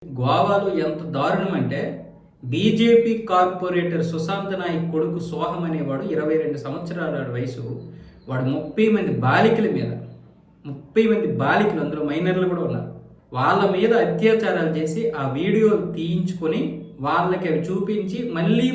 గోవాలో ఎంత దారుణం అంటే బీజేపీ కార్పొరేటర్ సుశాంత్ నాయక్ కొడుకు సోహం అనేవాడు 22 సంవత్సరాల వయసు. వాడు 30 మంది బాలికల మీద 30 మంది బాలికలు, అందులో మైనర్లు కూడా ఉన్నారు, వాళ్ళ మీద అత్యాచారాలు చేసి ఆ వీడియో తీయించుకొని వాళ్ళకి అవి చూపించి మళ్ళీ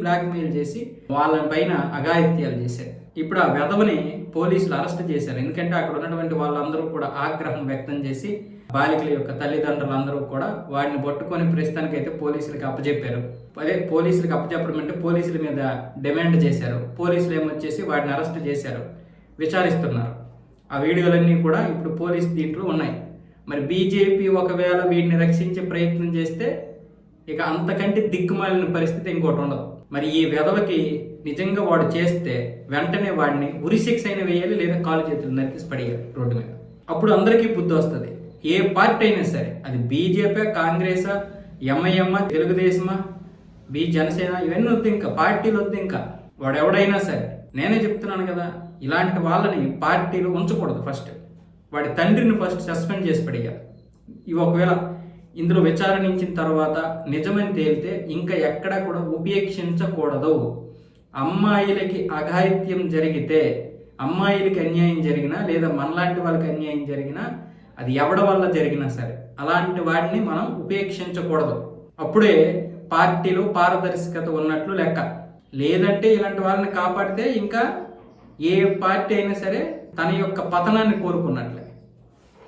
బ్లాక్మెయిల్ చేసి వాళ్ళ పైన అఘాయిత్యాలు చేశారు. ఇప్పుడు ఆ వెధవని పోలీసులు అరెస్ట్ చేశారు. ఎందుకంటే అక్కడ ఉన్నటువంటి వాళ్ళందరూ కూడా ఆగ్రహం వ్యక్తం చేసి బాలికల యొక్క తల్లిదండ్రులందరూ కూడా వాడిని పట్టుకొని ప్రస్తుతానికి అయితే పోలీసులకు అప్పచెప్పారు. అదే పోలీసులకు అప్పచెప్పడం అంటే పోలీసుల మీద డిమాండ్ చేశారు. పోలీసులు ఏమొచ్చేసి వాడిని అరెస్ట్ చేశారు, విచారిస్తున్నారు. ఆ వీడియోలన్నీ కూడా ఇప్పుడు పోలీసు దీంట్లో ఉన్నాయి. మరి బీజేపీ ఒకవేళ వీడిని రక్షించే ప్రయత్నం చేస్తే ఇక అంతకంటే దిక్కుమాలిన పరిస్థితి ఇంకోటి ఉండదు. మరి ఈ వెధవకి నిజంగా వాడు చేస్తే వెంటనే వాడిని ఉరిశిక్ష అయినా వేయాలి, లేదా కాలు చేతులు నరికేసి పడేయాలి రోడ్డు మీద. అప్పుడు అందరికీ బుద్ధి వస్తుంది. ఏ పార్టీ అయినా సరే, అది బీజేపీ, కాంగ్రెసా, ఎంఐఎం, తెలుగుదేశమా, జనసేన, ఇవన్నీ వద్దు, ఇంకా పార్టీలు వద్దు, ఇంకా వాడు ఎవడైనా సరే. నేనే చెప్తున్నాను కదా, ఇలాంటి వాళ్ళని పార్టీలు ఉంచకూడదు. ఫస్ట్ వాడి తండ్రిని ఫస్ట్ సస్పెండ్ చేసి పడేయాలి. ఇవి ఒకవేళ ఇందులో విచారించిన తర్వాత నిజమని తేలితే ఇంకా ఎక్కడా కూడా ఉపేక్షించకూడదు. అమ్మాయిలకి అఘాయిత్యం జరిగితే, అమ్మాయిలకి అన్యాయం జరిగినా లేదా మనలాంటి వాళ్ళకి అన్యాయం జరిగినా, అది ఎవడ వల్ల జరిగినా సరే అలాంటి వాడిని మనం ఉపేక్షించకూడదు. అప్పుడే పార్టీలో పారదర్శకత ఉన్నట్లు లెక్క. లేదంటే ఇలాంటి వాళ్ళని కాపాడితే ఇంకా ఏ పార్టీ అయినా సరే తన యొక్క పతనాన్ని కోరుకున్నట్లే.